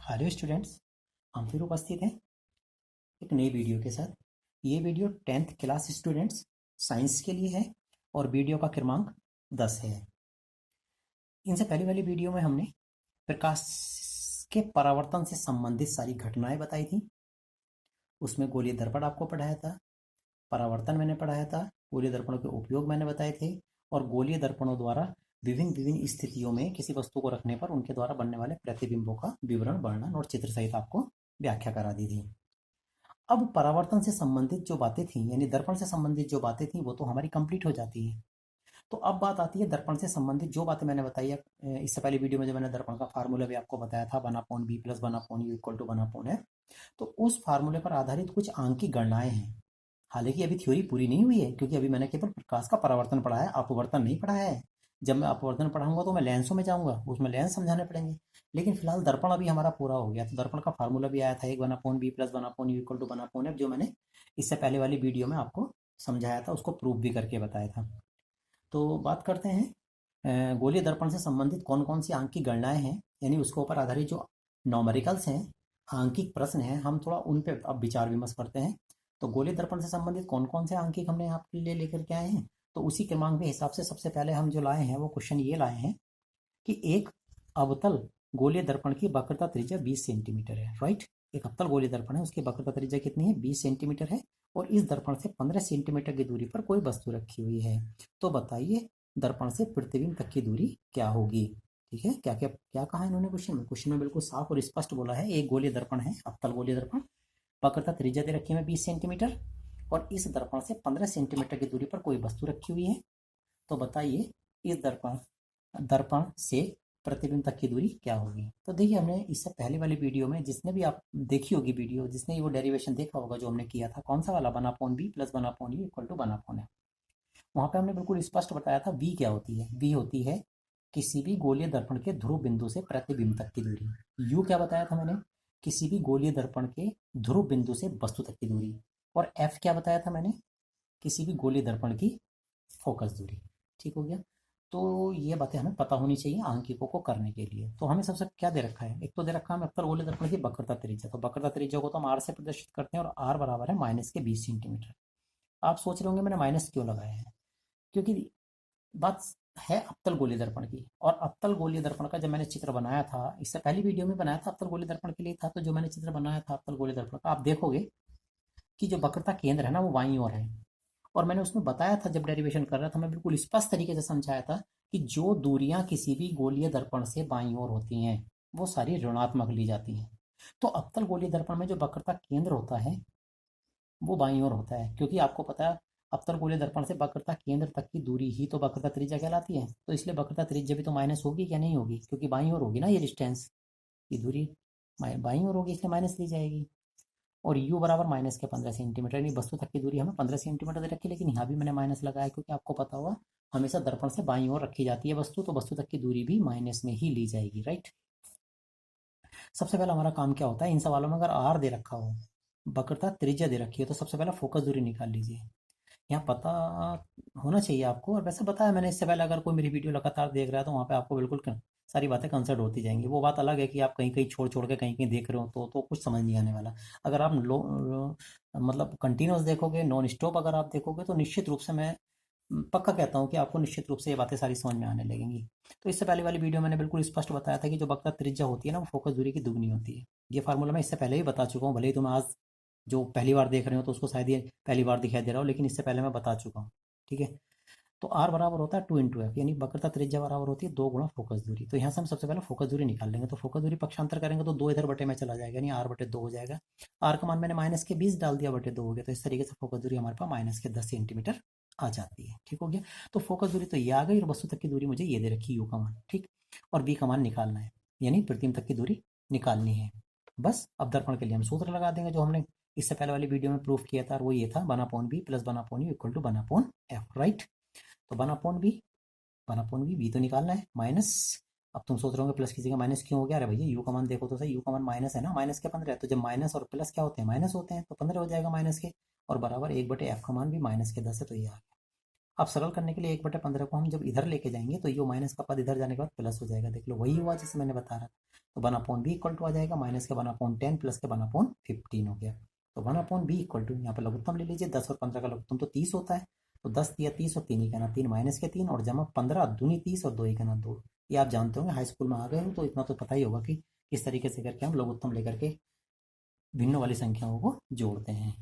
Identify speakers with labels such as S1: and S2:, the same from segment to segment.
S1: Hello students, हम फिर उपस्थित हैं एक नई वीडियो के साथ। ये video 10th class students science के लिए है और वीडियो का क्रमांक 10 है। इनसे पहले वाली वीडियो में हमने प्रकाश के परावर्तन से संबंधित सारी घटनाएं बताई थी। उसमें गोलीय दर्पण आपको पढ़ाया था, परावर्तन मैंने पढ़ाया था, गोलीय दर्पणों के उपयोग मैंने बताए थे और गोलीय दर्पणों द्वारा विभिन्न विभिन्न स्थितियों में किसी वस्तु को रखने पर उनके द्वारा बनने वाले प्रतिबिंबों का विवरण, वर्णन और चित्र सहित आपको व्याख्या करा दी थी। अब परावर्तन से संबंधित जो बातें थी, यानी दर्पण से संबंधित जो बातें थी, वो तो हमारी कंप्लीट हो जाती है। तो अब बात आती है दर्पण से संबंधित जो बातें मैंने बताई है। इससे पहले वीडियो में जो मैंने दर्पण का फार्मूला भी आपको बताया था, 1/b + 1/u = 1/f। तो उस फार्मूले पर आधारित कुछ आंकिक गणनाएं हैं। हालांकि अभी थ्योरी पूरी नहीं हुई है, क्योंकि अभी मैंने केवल प्रकाश का परावर्तन पढ़ा है, अपवर्तन नहीं पढ़ाया है। जब मैं अपवर्तन पढ़ाऊंगा तो मैं लेंसों में जाऊंगा, उसमें लेंस समझाने पड़ेंगे। लेकिन फिलहाल दर्पण अभी हमारा पूरा हो गया। तो दर्पण का फार्मूला भी आया था, 1/b + 1/u = 1/f, जो मैंने इससे पहले वाली वीडियो में आपको समझाया था, उसको प्रूव भी करके बताया था। तो बात करते हैं गोलीय दर्पण से संबंधित कौन कौन सी आंकिक गणनाएं हैं, यानी उसके ऊपर आधारित जो नॉमेरिकल्स हैं, आंकिक प्रश्न हैं, हम थोड़ा उन पे अब विचार विमर्श करते हैं। तो गोलीय दर्पण से संबंधित कौन कौन से आंकिक हमने आपके लिए लेकर के आए हैं, तो उसी क्रमांक के हिसाब से सबसे पहले हम जो लाए हैं वो क्वेश्चन ये लाए हैं कि एक अवतल गोलीय दर्पण की वक्रता त्रिज्या 20 सेंटीमीटर है। राइट, एक अवतल गोलीय दर्पण है, उसकी वक्रता त्रिज्या कितनी है? 20 सेंटीमीटर है और इस दर्पण से 15 सेंटीमीटर की दूरी पर कोई वस्तु रखी हुई है। तो बताइए दर्पण से प्रतिबिंब तक की दूरी क्या होगी। ठीक है, क्या क्या क्या कहा इन्होंने क्वेश्चन में बिल्कुल साफ और स्पष्ट बोला है। एक गोलीय दर्पण है, अवतल गोलीय दर्पण, वक्रता त्रिज्या दे रखी है 20 सेंटीमीटर और इस दर्पण से 15 सेंटीमीटर की दूरी पर कोई वस्तु रखी हुई है। तो बताइए इस दर्पण दर्पण से प्रतिबिंब तक की दूरी क्या होगी। तो देखिए, हमने इससे पहले वाली वीडियो में, जिसने भी आप देखी होगी वीडियो, जिसने वो डेरिवेशन देखा होगा जो हमने किया था, कौन सा वाला, 1/b + 1/u = 1/f। वहां पे हमने बिल्कुल स्पष्ट बताया था v क्या होती है। v होती है किसी भी गोलीय दर्पण के ध्रुव बिंदु से प्रतिबिंब तक की दूरी। u क्या बताया था मैंने? किसी भी गोलीय दर्पण के ध्रुव बिंदु से वस्तु तक की दूरी। और f क्या बताया था मैंने? किसी भी गोलीय दर्पण की फोकस दूरी। ठीक हो गया। तो ये बातें हमें पता होनी चाहिए आंकिकों को करने के लिए। तो हमें सबसे क्या दे रखा है? एक तो दे रखा है हमें अवतल गोलीय दर्पण की वक्रता त्रिज्या। तो वक्रता त्रिज्या को तो हम r से प्रदर्शित करते हैं और r बराबर है -20 सेंटीमीटर। आप सोच रहे होंगे मैंने माइनस क्यों लगाया है, क्योंकि बात है अवतल गोलीय दर्पण की। और अवतल गोलीय दर्पण का जब मैंने चित्र बनाया था, इससे पहली वीडियो में बनाया था, अवतल गोलीय दर्पण के लिए था। तो जो मैंने चित्र बनाया था अवतल गोलीय दर्पण का, आप देखोगे कि जो वक्रता केंद्र है ना, वो बाईं ओर है। और मैंने उसमें बताया था, जब डेरिवेशन कर रहा था, मैं बिल्कुल स्पष्ट तरीके से समझाया था कि जो दूरियां किसी भी गोलीय दर्पण से बाईं ओर होती हैं वो सारी ऋणात्मक ली जाती हैं। तो अवतल गोलीय दर्पण में जो वक्रता केंद्र होता है वो बाईं ओर होता है, क्योंकि आपको पता है अवतल गोलीय दर्पण से वक्रता केंद्र तक की दूरी ही तो वक्रता त्रिज्या कहलाती है। तो इसलिए वक्रता त्रिज्या भी तो माइनस होगी क्या? नहीं होगी, क्योंकि बाईं ओर होगी ना ये डिस्टेंस, ये दूरी बाईं ओर होगी, इसलिए माइनस ली जाएगी। और u बराबर -15 सेंटीमीटर, यानी वस्तु तक की दूरी हमें 15 सेंटीमीटर दे रखी, लेकिन यहाँ भी मैंने माइनस लगाया, क्योंकि आपको पता होगा हमेशा दर्पण से बाईं ओर रखी जाती है वस्तु, तो वस्तु तक की दूरी भी माइनस में ही ली जाएगी। राइट, सबसे पहला हमारा काम क्या होता है इन सवालों में? अगर r दे रखा हो, वक्रता त्रिज्या दे रखी है, तो सबसे पहला फोकस दूरी निकाल लीजिए। यहाँ पता होना चाहिए आपको, और वैसे बताया मैंने इससे पहले, अगर कोई मेरी वीडियो लगातार देख रहा है तो वहाँ पे आपको बिल्कुल सारी बातें कंसर्ट होती जाएंगी। वो बात अलग है कि आप कहीं कहीं छोड़ छोड़ के कहीं कहीं देख रहे हो तो कुछ समझ नहीं आने वाला। अगर आप मतलब कंटिन्यूस देखोगे, नॉन स्टॉप अगर आप देखोगे, तो निश्चित रूप से मैं पक्का कहता हूँ कि आपको निश्चित रूप से ये बातें सारी समझ में आने लगेंगी। तो इससे पहले वाली वीडियो मैंने बिल्कुल स्पष्ट बताया था कि जो वक्रता त्रिज्या होती है ना, वो फोकस दूरी की दुगनी होती है। ये फार्मूला मैं इससे पहले ही बता चुका हूँ, भले ही तुम आज जो पहली बार देख रहे हो तो उसको शायद ये पहली बार दिखाई दे रहा हो, लेकिन इससे पहले मैं बता चुका हूँ। ठीक है, तो r बराबर होता है 2 × f, यानी वक्रता त्रिज्या बराबर होती है 2 × फोकस दूरी। तो यहाँ से हम सबसे पहले फोकस दूरी निकाल लेंगे। तो फोकस दूरी पक्षांतर करेंगे तो 2 इधर बटे में चला जाएगा, यानी r/2 हो जाएगा। r का मान मैंने -20 डाल दिया, बटे 2 हो गया। तो इस तरीके से फोकस दूरी हमारे पास -10 सेंटीमीटर आ जाती है। ठीक हो गया। तो फोकस दूरी तो ये आ गई, और वस्तु तक की दूरी मुझे ये दे रखी u का मान। ठीक, और v का मान निकालना है, यानी प्रतिबिंब तक की दूरी निकालनी है। बस अब दर्पण के लिए हम सूत्र लगा देंगे, जो हमने इससे पहले वाली वीडियो में प्रूफ किया था, और वो ये था 1/b + 1/u = 1/f। राइट, तो 1/b b तो निकालना है, माइनस। अब तुम सोच रहे होंगे प्लस की जगह माइनस क्यों हो गया? अरे भैया यू का मान देखो तो सही, यू का मान माइनस है ना, माइनस के 15 है। तो जब माइनस और प्लस क्या होते हैं? माइनस होते हैं, तो 15 हो जाएगा माइनस के, और बराबर 1/f का मान भी -10 है, तो ये आ गया। अब सरल करने के लिए 1/15 को हम जब इधर लेके जाएंगे तो ये माइनस का पद इधर जाने के बाद प्लस हो जाएगा। देख लो, वही हुआ जिसे मैंने बता रहा था। तो 1/b इक्वल टू आ जाएगा माइनस के 1/10 प्लस के 1/15 हो गया। तो 1/b इक्वल टू यहाँ पर लघुत्तम ले लीजिए, 10 और 15 का लघुत्तम तो 30 होता है। तो 10 दिया 30 और 3 ही कहना 3 माइनस के 3 और जमा 15 दूनी 30 और 2 ही कहना 2। ये आप जानते होंगे, हाई स्कूल में आ गए हो तो इतना तो पता ही होगा कि किस तरीके से करके हम लघुत्तम लेकर के भिन्न वाली संख्याओं को जोड़ते हैं।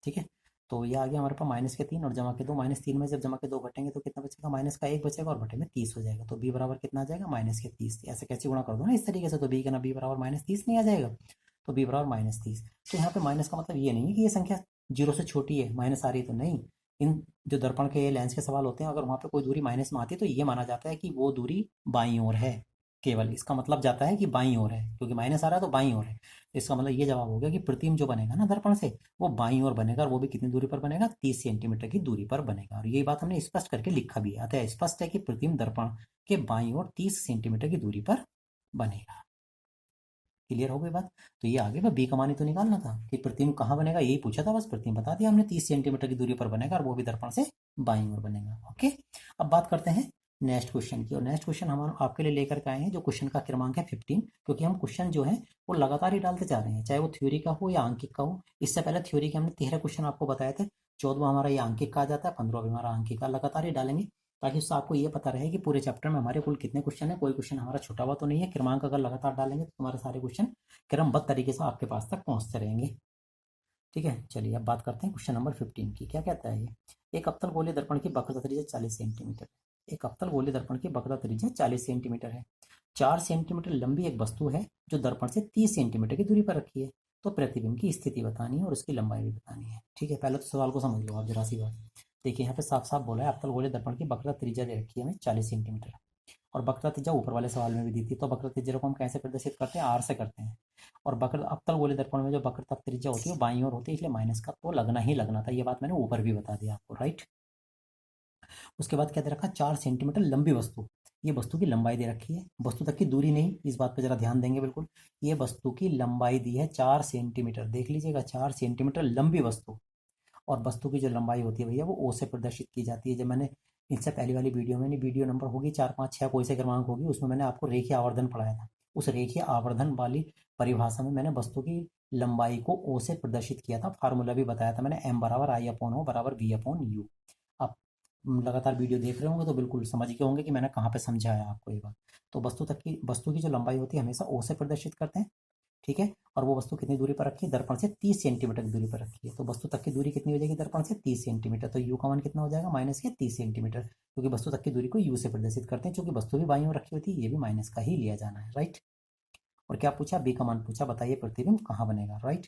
S1: ठीक है, तो ये आ गया हमारे पास माइनस के 3 और जमा के 2। -3 में जब जमा के 2 घटेंगे तो कितना बचेगा, माइनस का 1 बचेगा और बटे में 30 हो जाएगा। तो b बराबर कितना आ जाएगा, माइनस के 30। ऐसे कैसे गुणा कर दो ना इस तरीके से, तो b का ना b बराबर -30 नहीं आ जाएगा, तो b बराबर -30। तो यहाँ पे माइनस का मतलब ये नहीं है कि ये संख्या 0 से छोटी है, माइनस आ रही है तो नहीं। इन जो दर्पण के लेंस के सवाल होते हैं, अगर वहाँ पे कोई दूरी माइनस में आती है तो ये माना जाता है कि वो दूरी बाईं ओर है, केवल इसका मतलब जाता है कि बाईं ओर है, क्योंकि माइनस आ रहा है तो बाईं ओर है। इसका मतलब ये जवाब हो गया कि प्रतिबिंब जो बनेगा ना दर्पण से वो बाईं ओर बनेगा, और वो भी कितनी दूरी पर बनेगा, 30 सेंटीमीटर की दूरी पर बनेगा। और ये बात हमने स्पष्ट करके लिखा भी है, अतः स्पष्ट है कि प्रतिबिंब दर्पण के बाईं ओर 30 सेंटीमीटर की दूरी पर बनेगा। क्लियर हो गई बात। तो ये आगे बी का मान ही तो निकालना था कि प्रतिबिंब कहाँ बनेगा, यही पूछा था, बस प्रतिबिंब बता दिया हमने, 30 सेंटीमीटर की दूरी पर बनेगा और वो भी दर्पण से बाईं ओर बनेगा। ओके, अब बात करते हैं नेक्स्ट क्वेश्चन की। और नेक्स्ट क्वेश्चन हम आपके लिए लेकर के आए हैं, जो क्वेश्चन का क्रमांक है 15, क्योंकि हम क्वेश्चन जो है वो लगातार ही डालते जा रहे हैं, चाहे वो थ्योरी का हो या आंकिक का हो। इससे पहले थ्योरी के हमने 13 क्वेश्चन आपको बताए थे, 14वां हमारा ये आंकिक का आ जाता है, 15वां हमारा आंकिक का। लगातार ही डालेंगे ताकि उससे आपको ये पता रहे कि पूरे चैप्टर में हमारे कुल कितने क्वेश्चन है, कोई क्वेश्चन हमारा छुटा हुआ तो नहीं है। क्रमांक अगर लगातार डालेंगे तो तुम्हारे सारे क्वेश्चन क्रमबद्ध तरीके से आपके पास तक पहुंचते रहेंगे। ठीक है, चलिए अब बात करते हैं क्वेश्चन नंबर 15 की। क्या कहता है ये, एक अवतल गोलीय दर्पण की वक्रता त्रिज्या 40 सेंटीमीटर। एक अवतल गोलीय दर्पण की वक्रता त्रिज्या 40 सेंटीमीटर है। 4 सेंटीमीटर लंबी एक वस्तु है जो दर्पण से 30 सेंटीमीटर की दूरी पर रखी है। तो प्रतिबिंब की स्थिति बतानी है और उसकी लंबाई भी बतानी है। ठीक है, पहले तो सवाल को समझ लो आप जरा सी बात। देखिए यहाँ पे साफ साफ बोला है, अवतल गोलीय दर्पण की वक्रता त्रिज्या दे रखी है हमें 40 सेंटीमीटर, और वक्रता त्रिज्या ऊपर वाले सवाल में भी दी थी। तो वक्रता त्रिज्या को हम कैसे प्रदर्शित करते हैं, आर से करते हैं। और वक्र अवतल गोलीय दर्पण में जो वक्रता त्रिज्या होती है वो बाईं ओर होती है, इसलिए माइनस का तो लगना ही लगना था। ये बात मैंने ऊपर भी बता दिया आपको, राइट। उसके बाद क्या दे रखा, 4 सेंटीमीटर लंबी वस्तु। ये वस्तु की लंबाई दे रखी है, वस्तु तक की दूरी नहीं, इस बात पर जरा ध्यान देंगे बिल्कुल। ये वस्तु की लंबाई दी है 4 सेंटीमीटर, देख लीजिएगा 4 सेंटीमीटर लंबी वस्तु। और वस्तु की जो लंबाई होती है भैया वो ओ से प्रदर्शित की जाती है। जब मैंने इससे पहली वाली वीडियो में, वीडियो नंबर होगी 4, 5, 6 कोई से क्रमांक होगी, उसमें मैंने आपको रेखीय आवर्धन पढ़ाया था। उस रेखीय आवर्धन वाली परिभाषा में मैंने वस्तु की लंबाई को ओ से प्रदर्शित किया था, फार्मूला भी बताया था मैंने, m बराबर I/O बराबर V/U। आप लगातार वीडियो देख रहे होंगे तो बिल्कुल समझ गए होंगे कि मैंने कहाँ पे समझाया आपको ये बात। तो वस्तु की जो लंबाई होती है हमेशा ओ से प्रदर्शित करते हैं। ठीक है, और वो वस्तु कितनी दूरी पर रखी है, दर्पण से 30 सेंटीमीटर की दूरी पर रखी है। तो वस्तु तक की दूरी कितनी हो जाएगी, दर्पण से 30 सेंटीमीटर। तो यू का मान कितना हो जाएगा, माइनस के 30 सेंटीमीटर, क्योंकि वस्तु तक की दूरी को यू से प्रदर्शित करते हैं। क्योंकि वस्तु भी बाईं ओर रखी होती है, ये भी माइनस का ही लिया जाना है, राइट। और क्या पूछा, बी का मान पूछा, बताइए प्रतिबिंब कहाँ बनेगा, राइट।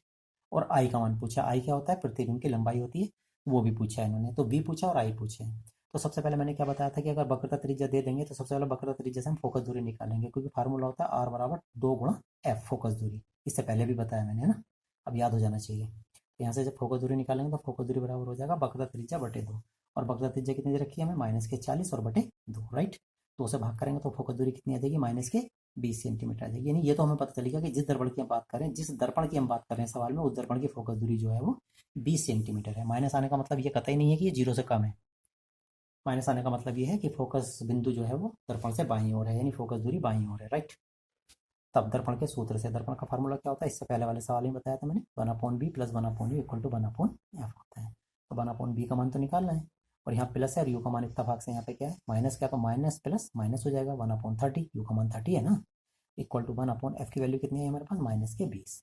S1: और आई का मान पूछा, आई क्या होता है, प्रतिबिंब की लंबाई होती है, वो भी पूछा है इन्होंने। तो बी पूछा और आई पूछे। तो सबसे पहले मैंने क्या बताया था कि अगर वक्रता त्रिज्या दे देंगे तो सबसे पहले वक्रता त्रिज्या से हम फोकस दूरी निकालेंगे, क्योंकि फार्मूला होता है आर बराबर 2 गुणा एफ, फोकस दूरी। इससे पहले भी बताया मैंने, है ना, अब याद हो जाना चाहिए। तो यहाँ से जब फोकस दूरी निकालेंगे तो फोकस दूरी बराबर हो जाएगा वक्रता त्रिज्या बटे 2। और वक्रता त्रिज्या कितनी दे रखी है हमें, माइनस के 40 और बटे 2, राइट। तो उसे भाग करेंगे तो फोकस दूरी कितनी आ जाएगी, माइनस के 20 सेंटीमीटर आ जाएगी। यानी ये तो हमें पता चलेगा कि जिस दर्पण की हम बात करें, जिस दर्पण की हम बात कर रहे हैं सवाल में, उस दर्पण की फोकस दूरी जो है वो 20 सेंटीमीटर है। माइनस आने का मतलब ये कतई नहीं है कि ये 0 से कम है। माइनस आने का मतलब ये है कि फोकस बिंदु जो है वो दर्पण से बाईं ओर है, यानी फोकस दूरी बाईं ओर है, राइट। तब दर्पण के सूत्र से, दर्पण का फार्मूला क्या होता है, इससे पहले वाले सवाल में बताया था मैंने, 1/b + 1/u equal to 1/f होता है। तो 1/b का मान तो निकालना है, और यहाँ प्लस है और यू का मान इतना भाग से यहाँ पे क्या है, माइनस क्या, तो माइनस प्लस माइनस हो जाएगा, 1/30, यू का मान 30 है ना, इक्वल टू 1/f की वैल्यू कितनी है हमारे पास, माइनस के 20।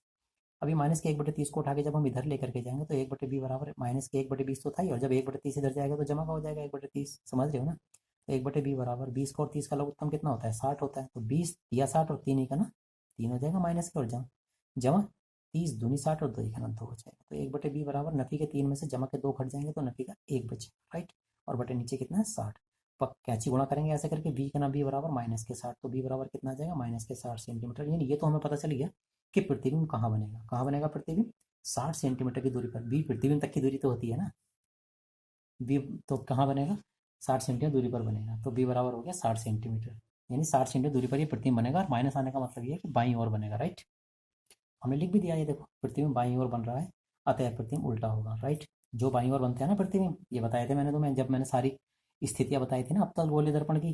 S1: अभी माइनस के 1/30 को उठा के जब हम इधर लेकर के जाएंगे तो 1/b बराबर माइनस के 1/20 तो था ही, और जब 1/30 इधर जाएगा तो जमा का हो जाएगा 1/30, समझ रहे हो ना। तो 1/b बराबर 20 का और 30 का लघुत्तम कितना होता है, 60 होता है। तो 20 या 60 और 3 ही का ना 3 हो जाएगा, माइनस के और जमा जमा 30 दूनी 60 और 2 ही का ना 2 हो जाएगा। तो 1/b बराबर नफी के 3 में से जमा के 2 घट जाएंगे तो नफी का 1 बचेगा, राइट। और बटे नीचे कितना है 60, कैंची गुणा करेंगे ऐसे करके, b का ना b बराबर माइनस के 60, तो b बराबर कितना आ जाएगा, माइनस के 60 सेंटीमीटर। यानी ये तो हमें पता चल गया कि प्रतिबिंब कहाँ बनेगा, कहाँ बनेगा प्रतिबिंब, 60 सेंटीमीटर की दूरी पर। बी प्रतिबिंब तक की दूरी तो होती है ना, बी तो कहाँ बनेगा, 60 सेंटीमीटर दूरी पर बनेगा। तो बी बराबर हो गया 60 सेंटीमीटर, यानी 60 सेंटीमीटर दूरी पर ये प्रतिबिंब बनेगा। और माइनस आने का मतलब ये है कि बाईं ओर बनेगा, राइट। हमने लिख भी दिया, ये देखो प्रतिबिंब बाईं ओर बन रहा है, अतः प्रतिबिंब उल्टा होगा, राइट। जो बाईं ओर बनते हैं ना प्रतिबिंब, ये बताए थे मैंने तुम्हें, जब मैंने सारी स्थितियाँ बताई थी ना अवतल गोलीय दर्पण की,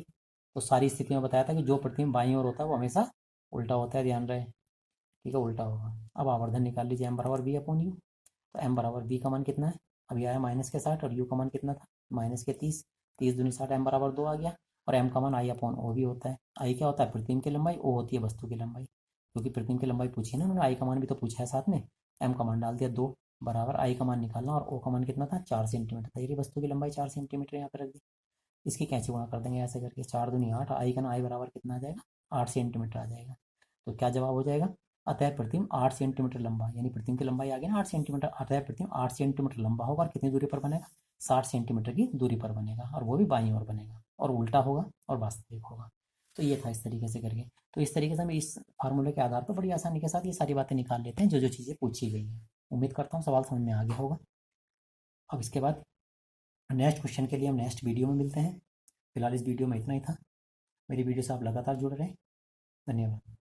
S1: तो सारी स्थितियों में बताया था कि जो प्रतिबिंब बाईं ओर होता है वो हमेशा उल्टा होता है, ध्यान रहे। ठीक है, उल्टा होगा। अब आवर्धन निकाल लीजिए, एम बराबर बी अपॉन यू। तो एम बराबर बी का मान कितना है, अभी आया -60, और यू का मान कितना था -30। 30 दूनी 60, एम बराबर 2 आ गया। और एम का मान आई अपॉन ओ भी होता है। आई क्या होता है, प्रतिबिंब की लंबाई, ओ होती है वस्तु की लंबाई। क्योंकि प्रतिबिंब की लंबाई पूछी है ना उन्होंने, आई का मान भी तो पूछा है साथ में। एम का मान डाल दिया 2 बराबर, आई का मान निकालना, और ओ का मान कितना था 4 सेंटीमीटर था। ये वस्तु की लंबाई 4 सेंटीमीटर यहाँ पर रख दी। इसकी कैंची गुणा कर देंगे ऐसे करके, 4 दूनी 8, आई का ना आई बराबर कितना आ जाएगा, 8 सेंटीमीटर आ जाएगा। तो क्या जवाब हो जाएगा, अतः प्रतिबिंब 8 सेंटीमीटर लंबा, यानी प्रतिबिंब की लंबाई आ गई ना 8 सेंटीमीटर, अतः प्रतिबिंब 8 सेंटीमीटर लंबा होगा। और कितनी दूरी पर बनेगा, 60 सेंटीमीटर की दूरी पर बनेगा, और वो भी बाईं ओर बनेगा, और उल्टा होगा और वास्तविक होगा। तो ये था इस तरीके से करके। तो इस तरीके से हम इस फार्मूले के आधार पर बड़ी आसानी के साथ ये सारी बातें निकाल लेते हैं जो जो चीज़ें पूछी गई हैं। उम्मीद करता हूँ सवाल समझ में आ गया होगा। अब इसके बाद नेक्स्ट क्वेश्चन के लिए हम नेक्स्ट वीडियो में मिलते हैं। फिलहाल इस वीडियो में इतना ही था। मेरी वीडियो से आप लगातार जुड़ रहे हैं। धन्यवाद।